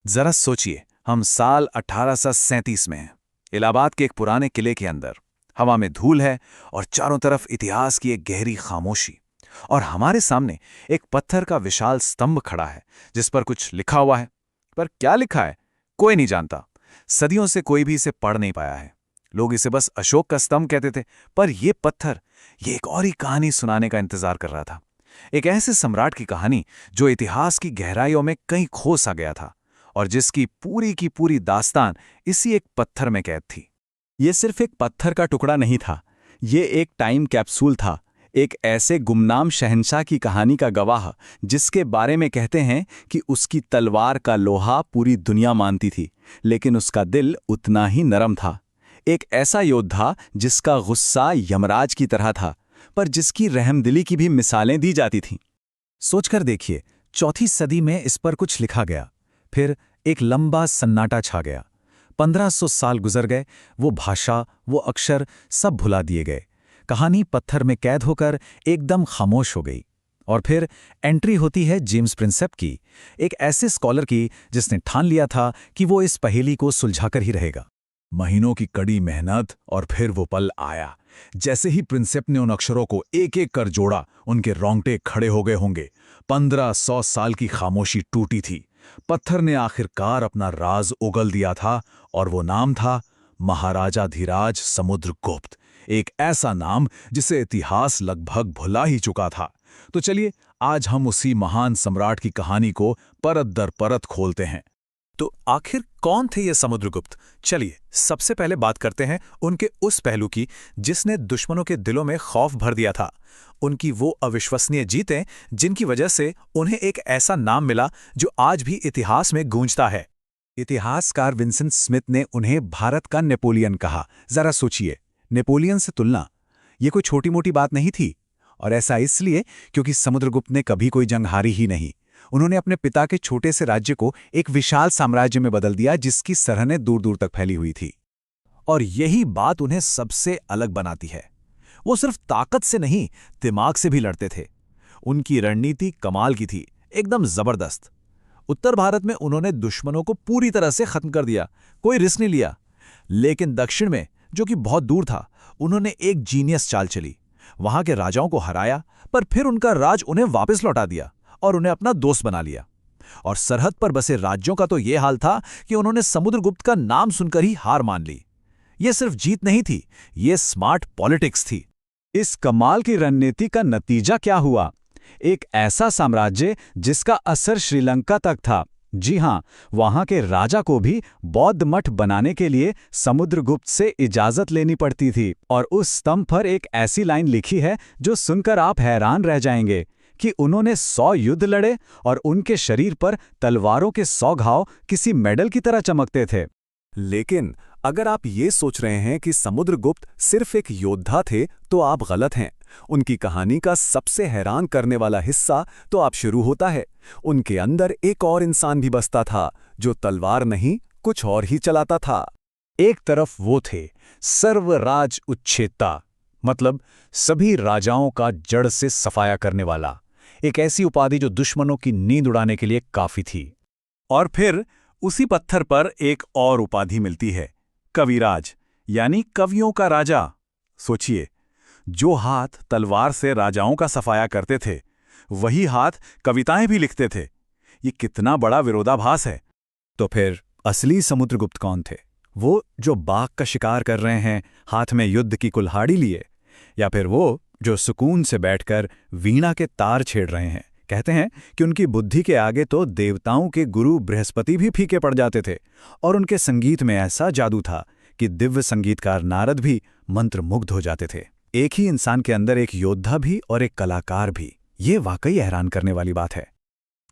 जरा सोचिए, हम साल 1837 में हैं। इलाहाबाद के एक पुराने किले के अंदर हवा में धूल है और चारों तरफ इतिहास की एक गहरी खामोशी। और हमारे सामने एक पत्थर का विशाल स्तंभ खड़ा है जिस पर कुछ लिखा हुआ है। पर क्या लिखा है कोई नहीं जानता। सदियों से कोई भी इसे पढ़ नहीं पाया है। लोग इसे बस अशोक का स्तंभ कहते थे, पर यह पत्थर ये एक और ही कहानी सुनाने का इंतजार कर रहा था। एक ऐसे सम्राट की कहानी जो इतिहास की गहराइयों में कहीं खो सा गया था और जिसकी पूरी की पूरी दास्तान इसी एक पत्थर में कैद थी। ये सिर्फ एक पत्थर का टुकड़ा नहीं था, ये एक टाइम कैप्सूल था, एक ऐसे गुमनाम शहंशाह की कहानी का गवाह जिसके बारे में कहते हैं कि उसकी तलवार का लोहा पूरी दुनिया मानती थी, लेकिन उसका दिल उतना ही नरम था। एक ऐसा योद्धा जिसका गुस्सा यमराज की तरह था, पर जिसकी रहमदिली की भी मिसालें दी जाती थीं। सोचकर देखिए, चौथी सदी में इस पर कुछ लिखा गया, फिर एक लंबा सन्नाटा छा गया। 1500 साल गुजर गए, वो भाषा, वो अक्षर सब भुला दिए गए। कहानी पत्थर में कैद होकर एकदम खामोश हो गई। और फिर एंट्री होती है जेम्स प्रिंसेप की, एक ऐसे स्कॉलर की जिसने ठान लिया था कि वो इस पहेली को सुलझाकर ही रहेगा। महीनों की कड़ी मेहनत और फिर वो पल आया। जैसे ही प्रिंसेप ने उन अक्षरों को एक एक कर जोड़ा, उनके रोंगटे खड़े हो गए होंगे। 1500 साल की खामोशी टूटी थी। पत्थर ने आखिरकार अपना राज उगल दिया था और वो नाम था महाराजाधिराज समुद्रगुप्त। एक ऐसा नाम जिसे इतिहास लगभग भुला ही चुका था। तो चलिए आज हम उसी महान सम्राट की कहानी को परत दर परत खोलते हैं। तो आखिर कौन थे ये समुद्रगुप्त? चलिए सबसे पहले बात करते हैं उनके उस पहलू की जिसने दुश्मनों के दिलों में खौफ भर दिया था। उनकी वो अविश्वसनीय जीतें जिनकी वजह से उन्हें एक ऐसा नाम मिला जो आज भी इतिहास में गूंजता है। इतिहासकार विंसेंट स्मिथ ने उन्हें भारत का नेपोलियन कहा। जरा सोचिए, नेपोलियन से तुलना ये कोई छोटी मोटी बात नहीं थी। और ऐसा इसलिए क्योंकि समुद्रगुप्त ने कभी कोई जंग हारी ही नहीं। उन्होंने अपने पिता के छोटे से राज्य को एक विशाल साम्राज्य में बदल दिया जिसकी सरहदें दूर दूर तक फैली हुई थी। और यही बात उन्हें सबसे अलग बनाती है। वो सिर्फ ताकत से नहीं, दिमाग से भी लड़ते थे। उनकी रणनीति कमाल की थी, एकदम जबरदस्त। उत्तर भारत में उन्होंने दुश्मनों को पूरी तरह से खत्म कर दिया, कोई रिस्क नहीं लिया। लेकिन दक्षिण में, जो कि बहुत दूर था, उन्होंने एक जीनियस चाल चली। वहां के राजाओं को हराया, पर फिर उनका राज उन्हें वापस लौटा दिया और उन्हें अपना दोस्त बना लिया। और सरहद पर बसे राज्यों का तो यह हाल था कि उन्होंने समुद्रगुप्त का नाम सुनकर ही हार मान ली। यह सिर्फ जीत नहीं थी, यह स्मार्ट पॉलिटिक्स थी। इस कमाल की रणनीति का नतीजा क्या हुआ? एक ऐसा साम्राज्य जिसका असर श्रीलंका तक था। जी हां, वहां के राजा को भी बौद्ध मठ बनाने के लिए समुद्रगुप्त से इजाजत लेनी पड़ती थी। और उस स्तंभ पर एक ऐसी लाइन लिखी है जो सुनकर आप हैरान रह जाएंगे कि उन्होंने 100 युद्ध लड़े और उनके शरीर पर तलवारों के 100 घाव किसी मेडल की तरह चमकते थे। लेकिन अगर आप ये सोच रहे हैं कि समुद्रगुप्त सिर्फ एक योद्धा थे, तो आप गलत हैं। उनकी कहानी का सबसे हैरान करने वाला हिस्सा तो आप शुरू होता है। उनके अंदर एक और इंसान भी बसता था जो तलवार नहीं, कुछ और ही चलाता था। एक तरफ वो थे सर्वराज उच्छेदता, मतलब सभी राजाओं का जड़ से सफाया करने वाला, एक ऐसी उपाधि जो दुश्मनों की नींद उड़ाने के लिए काफी थी। और फिर उसी पत्थर पर एक और उपाधि मिलती है, कविराज, यानी कवियों का राजा। सोचिए, जो हाथ तलवार से राजाओं का सफाया करते थे, वही हाथ कविताएं भी लिखते थे। ये कितना बड़ा विरोधाभास है। तो फिर असली समुद्रगुप्त कौन थे? वो जो बाघ का शिकार कर रहे हैं, हाथ में युद्ध की कुल्हाड़ी लिए, या फिर वो जो सुकून से बैठकर वीणा के तार छेड़ रहे हैं? कहते हैं कि उनकी बुद्धि के आगे तो देवताओं के गुरु बृहस्पति भी फीके पड़ जाते थे। और उनके संगीत में ऐसा जादू था कि दिव्य संगीतकार नारद भी मंत्रमुग्ध हो जाते थे। एक ही इंसान के अंदर एक योद्धा भी और एक कलाकार भी। ये वाकई हैरान करने वाली बात है।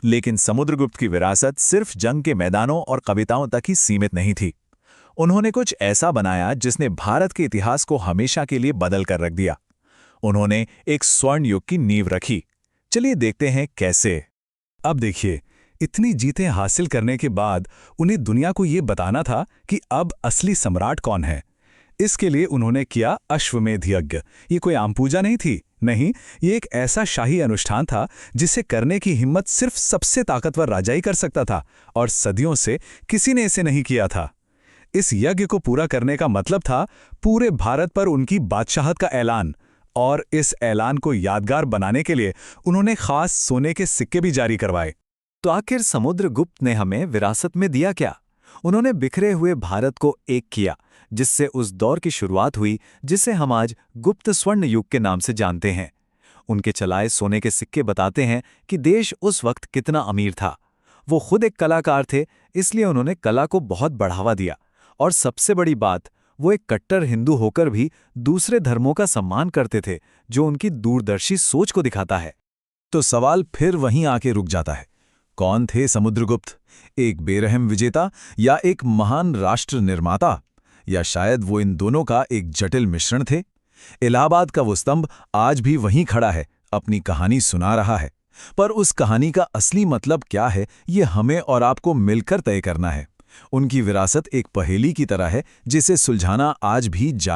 लेकिन समुद्रगुप्त की विरासत सिर्फ जंग के मैदानों और कविताओं तक ही सीमित नहीं थी। उन्होंने कुछ ऐसा बनाया जिसने भारत के इतिहास को हमेशा के लिए बदल कर रख दिया। उन्होंने एक स्वर्ण युग की नींव रखी। चलिए देखते हैं कैसे। अब देखिए, इतनी जीतें हासिल करने के बाद उन्हें दुनिया को ये बताना था कि अब असली सम्राट कौन है। इसके लिए उन्होंने किया अश्वमेध यज्ञ। ये कोई आम पूजा नहीं थी, नहीं, ये एक ऐसा शाही अनुष्ठान था जिसे करने की हिम्मत सिर्फ सबसे ताकतवर राजा ही कर सकता था, और सदियों से किसी ने इसे नहीं किया था। इस यज्ञ को पूरा करने का मतलब था पूरे भारत पर उनकी बादशाहत का ऐलान, और इस ऐलान को यादगार बनाने के लिए उन्होंने खास सोने के सिक्के भी जारी करवाए। तो आखिर समुद्रगुप्त ने हमें विरासत में दिया क्या? उन्होंने बिखरे हुए भारत को एक किया, जिससे उस दौर की शुरुआत हुई जिसे हम आज गुप्त स्वर्ण युग के नाम से जानते हैं। उनके चलाए सोने के सिक्के बताते हैं कि देश उस वक्त कितना अमीर था। वो खुद एक कलाकार थे, इसलिए उन्होंने कला को बहुत बढ़ावा दिया, और सबसे बड़ी बात, वो एक कट्टर हिंदू होकर भी दूसरे धर्मों का सम्मान करते थे, जो उनकी दूरदर्शी सोच को दिखाता है। तो सवाल फिर वहीं आके रुक जाता है, कौन थे समुद्रगुप्त? एक बेरहम विजेता या एक महान राष्ट्र निर्माता, या शायद वो इन दोनों का एक जटिल मिश्रण थे? इलाहाबाद का वो स्तंभ आज भी वहीं खड़ा है, अपनी कहानी सुना रहा है। पर उस कहानी का असली मतलब क्या है, ये हमें और आपको मिलकर तय करना है। उनकी विरासत एक पहेली की तरह है, जिसे सुलझाना आज भी